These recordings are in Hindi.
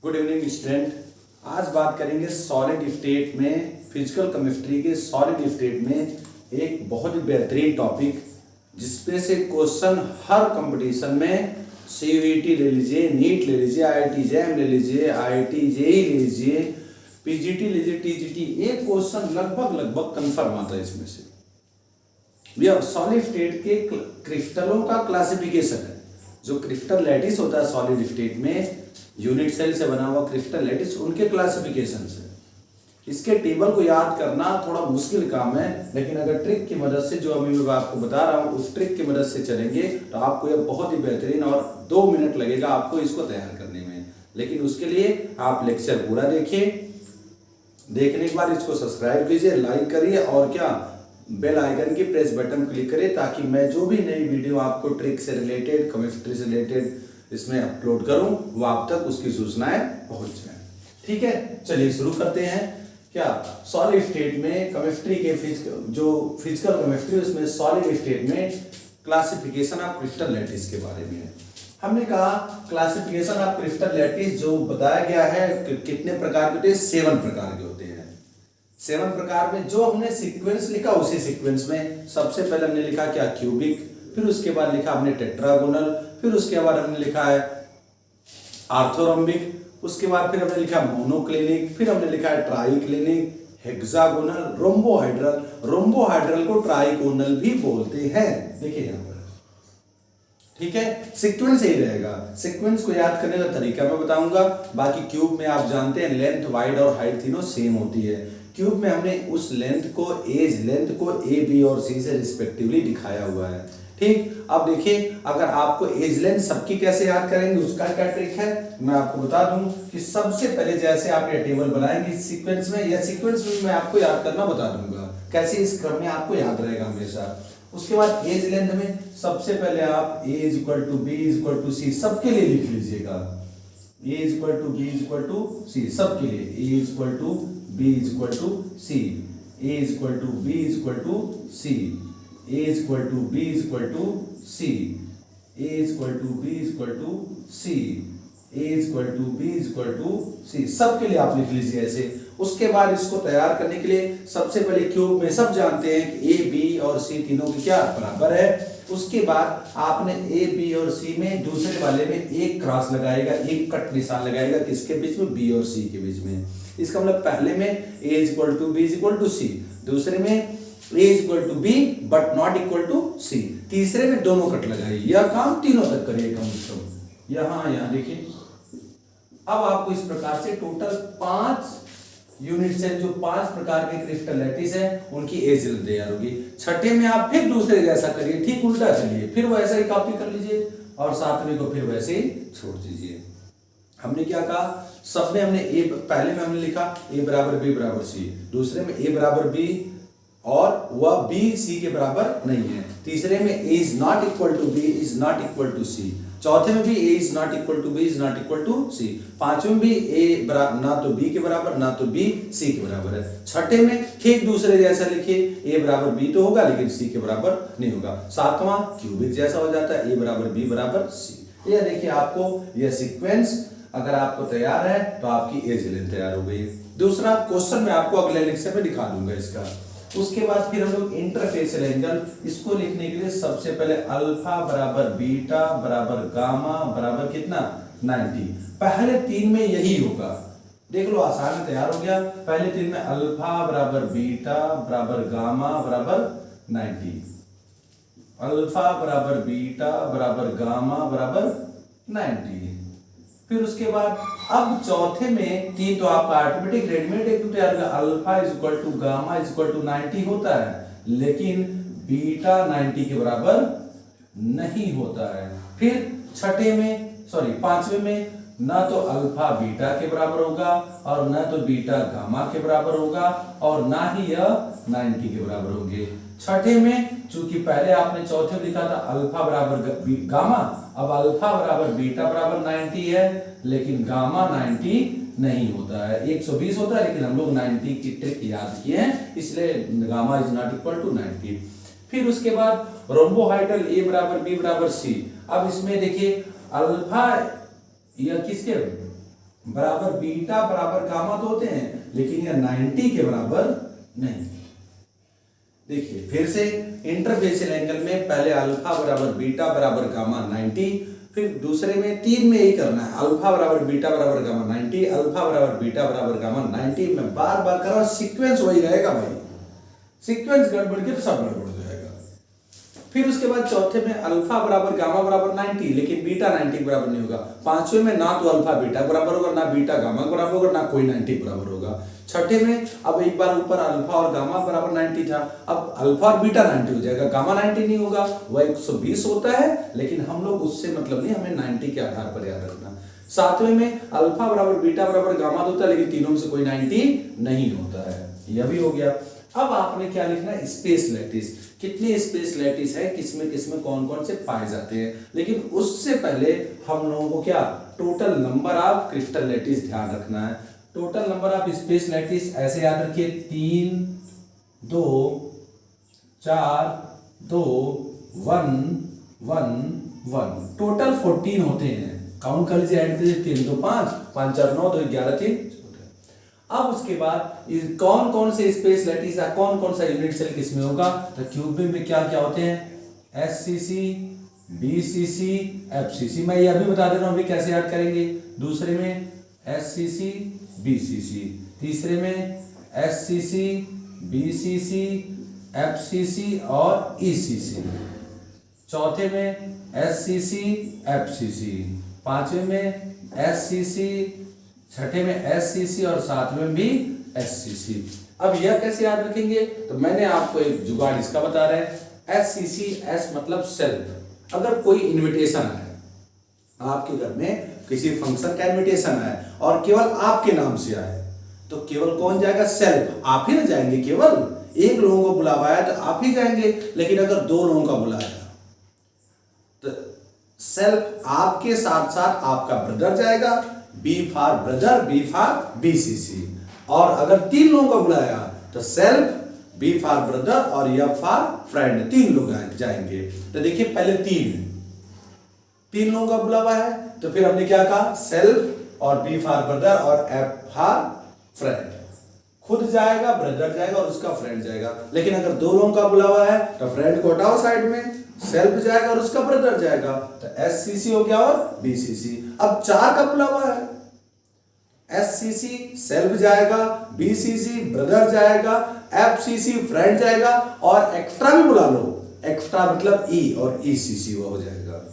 Good evening student. आज बात करेंगे सॉलिड स्टेट में फिजिकल केमिस्ट्री के सॉलिड स्टेट में एक बहुत ही बेहतरीन टॉपिक जिसमें से क्वेश्चन हर कंपटीशन में सीयूईटी ले लीजिए, नीट ले लीजिए, आईआईटी जैम ले लीजिए, आईआईटी जेईई ले लीजिए, पीजीटी ले लीजिए, टीजीटी, एक क्वेश्चन लगभग कंफर्म आता है इसमें से। यह सॉलिड स्टेट के क्रिस्टलों का क्लासिफिकेशन है। जो क्रिस्टल लैटिस होता है सॉलिड स्टेट में, यूनिट सेल से बना हुआ क्रिस्टल लैटिस, उनके क्लासिफिकेशन से। इसके टेबल को याद करना थोड़ा मुश्किल काम है, लेकिन अगर ट्रिक की मदद से, जो अभी मैं आपको बता रहा हूँ, उस ट्रिक की मदद से चलेंगे तो आपको यह बहुत ही बेहतरीन, और 2 मिनट लगेगा आपको इसको तैयार करने में। लेकिन उसके लिए आप लेक्चर पूरा देखिए, देखने के बाद इसको सब्सक्राइब कीजिए, लाइक करिए और क्या बेल आइकन की प्रेस बटन क्लिक करिए, ताकि मैं जो भी नई वीडियो आपको ट्रिक से रिलेटेड, केमिस्ट्री से रिलेटेड इसमें अपलोड करूं, वो आप तक उसकी सूचनाएं पहुंच जाए। ठीक है, चलिए शुरू करते हैं। क्या सॉलिड स्टेट में केमिस्ट्री के फिजिकल केमिस्ट्री, उसमें सॉलिड स्टेट में क्लासिफिकेशन ऑफ क्रिस्टल लैटिस के बारे में है। हमने कहा क्लासिफिकेशन ऑफ क्रिस्टल लैटिस जो बताया गया है कितने प्रकार के होते हैं, 7 प्रकार के होते हैं। 7 प्रकार में जो हमने सीक्वेंस लिखा, उसी सीक्वेंस में सबसे पहले हमने लिखा क्या, क्यूबिक, फिर उसके बाद लिखा हमने टेट्रागोनल, फिर उसके बाद हमने लिखा है आर्थोरम्बिक, उसके बाद फिर हमने लिखा मोनोक्लिनिक, फिर हमने लिखा है ट्राइक्लिनिक, हेक्सागोनल, रोम्बोहाइड्रल। रोम्बोहाइड्रल को ट्राइकोनल भी बोलते हैं, देखिए यहां पर। ठीक है, सीक्वेंस यही रहेगा। सीक्वेंस को याद करने का तरीका मैं बताऊंगा। बाकी क्यूब में आप जानते हैं लेंथ, वाइड और हाइट तीनों सेम होती है। क्यूब में हमने उस लेंथ को, एज लेंथ को ए, बी और सी से रिस्पेक्टिवली दिखाया हुआ है। ठीक, अब देखिए, अगर आपको एज लेंथ सबकी कैसे याद करेंगे, उसका क्या ट्रिक है, मैं आपको बता दूं कि सबसे पहले जैसे आप ये टेबल बनाएंगे सीक्वेंस में, या सीक्वेंस में मैं आपको याद करना बता दूंगा कैसे, इस क्रम में आपको याद रहेगा हमेशा। उसके बाद एज लेंथ में सबसे पहले आप A is equal to B is equal to C सबके लिए लिख लीजिएगा। A is equal to B is equal to C सबके लिए, A is equal to B is equal to C, A is equal to B is equal to C, A is equal to B is equal to C, A is equal to B is equal to C, A is equal to B is equal to C, सबके लिए आप लिख लीजिए ऐसे। उसके बाद इसको तैयार करने के लिए सबसे पहले क्यूब में सब जानते हैं कि A, B और C तीनों की क्या बराबर है। उसके बाद आपने A, B और C में दूसरे वाले में एक क्रॉस लगाएगा, एक कट निशान लगाएगा, किसके बीच में, B और C के बीच में। इसका मतलब पहले में A is equal to B is equal to C, दूसरे में A is equal to B but not equal to C, तीसरे में दोनों कट लगाइए। यह काम तीनों तक करिए कम से कम। यहाँ देखिए, अब आपको इस प्रकार से टोटल 5 यूनिट सेल, जो 5 प्रकार के क्रिस्टल लैटिस है, उनकी एज लेंथ तैयार होगी। छठे में आप फिर दूसरे जैसा करिए, ठीक उल्टा चलिए, फिर वैसा ही कॉपी कर लीजिए और 7वें को फिर वैसे ही छोड़ दीजिए। हमने क्या कहा, सब में हमने ए, पहले में हमने लिखा A बराबर B बराबर C, दूसरे में A बराबर B और वह B C के बराबर नहीं है, तीसरे में A is not equal to B is not equal to C, चौथे में भी A is not equal to B is not equal to C, पांचवें में भी A ना तो B के बराबर ना तो B C के बराबर है। छठे में ठीक दूसरे जैसा लिखिए, A बराबर B तो होगा लेकिन C के बराबर नहीं होगा। सातवां क्यूबिक जैसा हो जाता है, A बराबर B बराबर C। ये देखिए, आपको यह सीक्वेंस अगर आपको तैयार है तो आपकी एज लेंथ तैयार हो गई। दूसरा क्वेश्चन मैं आपको अगले लेक्चर में दिखा दूंगा इसका। उसके बाद फिर हम लोग इंटरफेसियल एंगल, इसको लिखने के लिए सबसे पहले अल्फा बराबर बीटा बराबर गामा बराबर कितना, 90। पहले 3 में यही होगा, देख लो आसान तैयार हो गया। पहले 3 में अल्फा बराबर बीटा बराबर गामा बराबर 90, अल्फा बराबर बीटा बराबर गामा बराबर 90। फिर उसके बाद अब चौथे में 3 तो आपका ऑटोमेटिक रेडीमेड एक तैयार होगा, alpha is equal to gamma is equal to 90 होता है, लेकिन बीटा 90 के बराबर नहीं होता है। फिर छठे में, सॉरी 5वें में ना तो अल्फा बीटा के बराबर होगा और ना तो बीटा गामा के बराबर होगा और ना ही यह 90 के बराबर होंगे। छठे में चूंकि पहले आपने चौथे में लिखा था अल्फा बराबर गामा, अब अल्फा बराबर बीटा बराबर 90 है, लेकिन गामा 90 नहीं होता है, 120 होता है, लेकिन हम लोग 90 की ट्रिक याद किए हैं, इसलिए gamma is not equal to 90। फिर उसके बाद रोम्बोहाइड्रल A बराबर B बराबर C। अब इसमें देखिए अल्फा यह किसके बराबर बीटा बराबर गामा तो होते हैं, लेकिन यह 90 के बराबर नहीं। देखिए फिर से इंटरफेसियल एंगल में पहले अल्फा बराबर बीटा बराबर गामा 90, फिर दूसरे में 3 में यही करना है, अल्फा बराबर बीटा बराबर गामा 90, अल्फा बराबर बीटा बराबर गामा 90। में बार बार कर रहा हूं, सीक्वेंस वही रहेगा भाई, सीक्वेंस गड़बड़ के तो सब गड़बड़ हो जाएगा। फिर उसके बाद चौथे में अल्फा बराबर गामा बराबर 90, लेकिन बीटा 90 के बराबर नहीं होगा। पांचवें में ना तो अल्फा बीटा बराबर होगा, ना बीटा गामा बराबर होगा, ना कोई 90 बराबर होगा। छठे में अब एक बार ऊपर अल्फा और गामा बराबर 90 था, अब अल्फा और बीटा 90 हो जाएगा, गामा 90 नहीं होगा, वह 120 होता है, लेकिन हम लोग उससे मतलब नहीं, हमें 90 के आधार पर याद रखना। सातवें में अल्फा बराबर बीटा बराबर गामा होता है, लेकिन तीनों में से कोई 90 नहीं होता है, यह भी हो गया। अब आपने क्या लिखना है, स्पेस लैटिस, कितने स्पेस लैटिस है, किसमें कौन कौन से पाए जाते हैं। लेकिन उससे पहले हम लोगों को क्या total number of crystal lattice ध्यान रखना है। Total number of space lattice ऐसे याद रखिए, 3 2 4 2 1 1 1, टोटल 14 होते हैं। काउंट कर लीजिए, ऐड कीजिए, 3 2 5 5 4 9 2 11 3। अब उसके बाद कौन कौन से स्पेस लैटिस है, कौन कौन सा यूनिट सेल किसमें होगा, तो क्यूब में क्या क्या होते हैं, एससीसी बीसीसी एफसीसी। मैं यह भी बता दे रहा हूं अभी कैसे याद करेंगे। दूसरे में एससीसी बीसीसी, तीसरे में एससीसी बीसीसी एफसीसी और ईसीसी, चौथे में एससीसी एफसीसी, पांचवें में एससीसी, छठे में एससीसी और सातवें भी एससीसी। अब यह कैसे याद रखेंगे, तो मैंने आपको एक जुगाड़ इसका बता रहे हैं। एससीसी, एस मतलब सेल्फ। अगर कोई इनविटेशन आए, आपके घर में किसी फंक्शन का इनविटेशन आए और केवल आपके नाम से आए, तो केवल कौन जाएगा, सेल्फ, आप ही ना जाएंगे। केवल एक लोगों को बुलावा है तो आप ही जाएंगे, लेकिन अगर 2 लोगों का बुलाया तो सेल्फ आपके साथ साथ आपका ब्रदर जाएगा, B for brother, B for BCC. और अगर 3 लोगों को बुलाया तो सेल्फ, बी फॉर ब्रदर और एफ फॉर फ्रेंड, 3 लोग जाएंगे। तो देखिए पहले 3 लोगों का बुलावा है, तो फिर हमने क्या कहा, सेल्फ और बी फॉर ब्रदर और एफ फॉर फ्रेंड। खुद जाएगा, ब्रदर जाएगा और उसका फ्रेंड जाएगा। लेकिन अगर 2 लोगों का बुलावा है तो फ्रेंड को हटाओ साइड में, सेल्फ जाएगा और उसका ब्रदर जाएगा, तो एससीसी हो गया और बीसीसी। अब 4 का बुलावा है, एससीसी सेल्फ जाएगा, बीसीसी ब्रदर जाएगा, एफसीसी फ्रेंड जाएगा, और एक्स्ट्रा भी बुला लो, एक्स्ट्रा मतलब ई और ईसीसी वो हो जाएगा।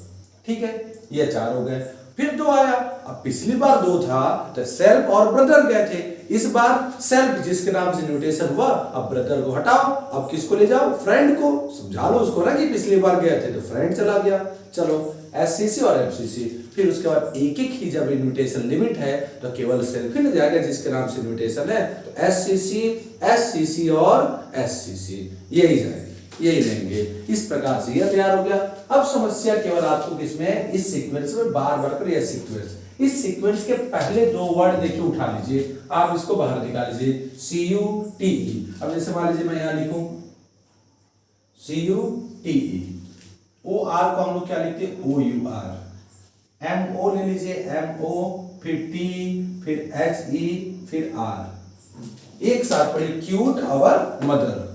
ठीक है, ये 4 हो गए। फिर 2 आया, अब पिछली बार 2 था तो सेल्फ और ब्रदर गए थे, इस बार सेल्फ जिसके नाम से इन्विटेशन हुआ, अब ब्रदर को हटाओ, अब किसको ले जाओ, फ्रेंड को। समझा लो उसको ना कि पिछली बार गए थे तो फ्रेंड चला गया। चलो एससीसी और एफसीसी। फिर उसके बाद एक एक ही जब इन्विटेशन लिमिट है तो केवल सेल्फ ही ना जाएगा जिसके नाम से इन्विटेशन है, तो एससीसी, एससीसी और एससीसी यही जाएगी, यही रहेंगे। इस प्रकार से यह तैयार हो गया। अब समस्या केवल आपको किसमें, इस सीक्वेंस में बार बार कर, यह सीक्वेंस, इस सीक्वेंस के पहले 2 वर्ड देखिए उठा लीजिए, आप इसको बाहर निकाल लीजिए, CUTE। अब जैसे मान लीजिए मैं यहां लिखूं CUTE, OR को हम लोग क्या लिखते हैं, OUR, MO ले लीजिए, MO, फिर T, फिर HE, फिर R। एक साथ पढ़े, क्यूट अवर मदर।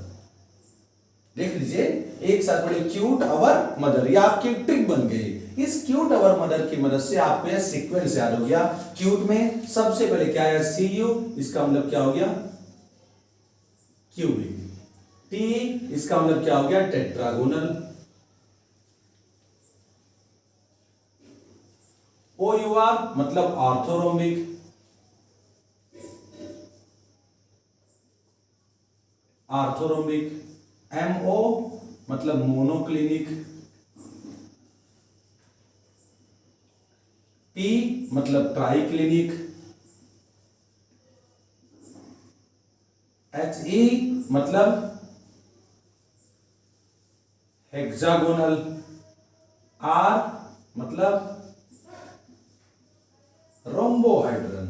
देख लीजिए, एक साथ पढ़े, क्यूट अवर मदर। ये आपकी ट्रिक बन गई। इस क्यूट अवर मदर की मदद से आपको यह सीक्वेंस याद हो गया। क्यूट में सबसे पहले क्या है, CU, इसका मतलब क्या हो गया, क्यूबिक। T, इसका मतलब क्या हो गया, टेट्रागोनल। OUR मतलब ऑर्थोरोम्बिक। ऑर्थोरोम्बिक। MO मतलब मोनोक्लिनिक। T मतलब ट्राइक्लिनिक। HE मतलब हेक्सागोनल। R मतलब रोम्बोहाइड्रल।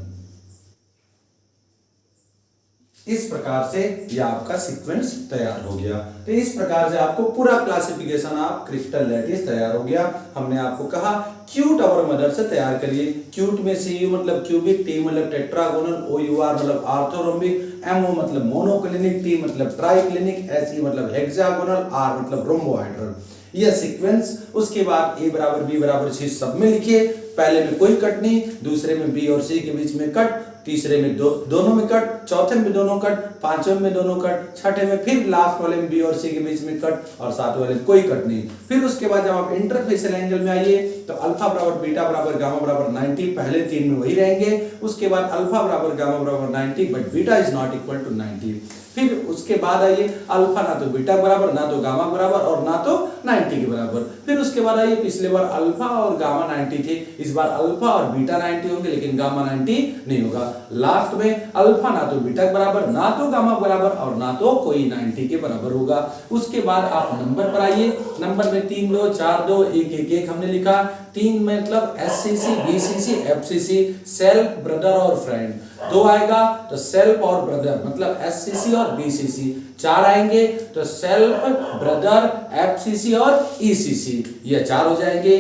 इस प्रकार से ये आपका सीक्वेंस तैयार हो गया। तो इस प्रकार से आपको पूरा क्लासिफिकेशन ऑफ क्रिस्टल लैटिस तैयार हो गया। हमने आपको कहा क्यूट और मदर से तैयार करिए। क्यूट में CU मतलब क्यूबिक, T मतलब टेट्रागोनल, OUR मतलब ऑर्थोरोम्बिक, MO मतलब मोनोक्लिनिक, T मतलब ट्राइक्लिनिक, HE मतलब हेक्सागोनल, R मतलब रोम्बोहाइड्रल। यह सीक्वेंस। उसके बाद A बराबर B बराबर C सब में लिखिए। पहले में कोई कट नहीं, दूसरे में B और C के बीच में कट, तीसरे में दोनों में कट, चौथे में दोनों कट, पांचवें में दोनों कट, छठे में फिर लास्ट वाले में B और C के बीच में कट और सातवें वाले में कोई कट नहीं। फिर उसके बाद जब आप इंटरफेसियल एंगल में आइए तो अल्फा बराबर बीटा बराबर गामा बराबर 90, पहले तीन में वही रहेंगे। उसके बाद अल्फा बराबर गामा बराबर 90 but beta is not equal to 90। फिर उसके बाद आइए अल्फा ना तो बीटा बराबर, ना तो गामा बराबर और ना तो 90 के बराबर। फिर उसके बाद आइए पिछले बार अल्फा और गामा 90 थे, इस बार अल्फा और बीटा 90 होंगे लेकिन गामा 90 नहीं होगा। लास्ट में अल्फा ना तो बीटा बराबर, ना तो गामा बराबर और ना तो कोई 90 के बराबर होगा। उसके बाद आप नंबर पर आइए। नंबर में 3 2 4 2 1 1 1 हमने लिखा। 3 मतलब SCC BCC FCC self brother और फ्रेंड। 2 आएगा तो सेल्फ और ब्रदर मतलब SCC और BCC। 4 आएंगे तो सेल्फ ब्रदर FCC और ECC, ये 4 हो जाएंगे।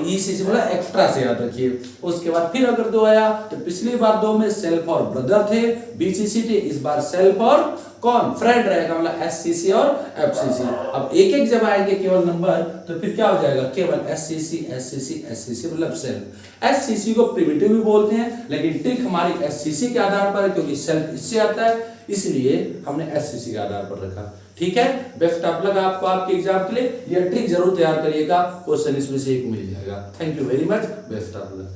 ECC मतलब एक्स्ट्रा से याद रखिए। उसके बाद फिर अगर 2 आया तो पिछली बार 2 में सेल्फ और ब्रदर थे, BCC थे, इस बार सेल्फ और कौन फ्रेंड रहेगा मतलब SCC और FCC। अब एक एक जब आएंगे केवल नंबर तो फिर क्या हो जाएगा, केवल SCC SCC SCC मतलब सेल्फ। SCC को प्रिमिटिव भी बोलते हैं लेकिन ट्रिक हमारी SCC के आधार पर है क्योंकि सेल्फ इससे आता है, इसलिए हमने SCC के आधार पर रखा। ठीक है, बेस्ट ऑफ लक आपको आपके एग्जाम के लिए। यह ट्रिक जरूर तैयार करिएगा, क्वेश्चन इसमें से एक मिल जाएगा। Thank you very much, best of luck.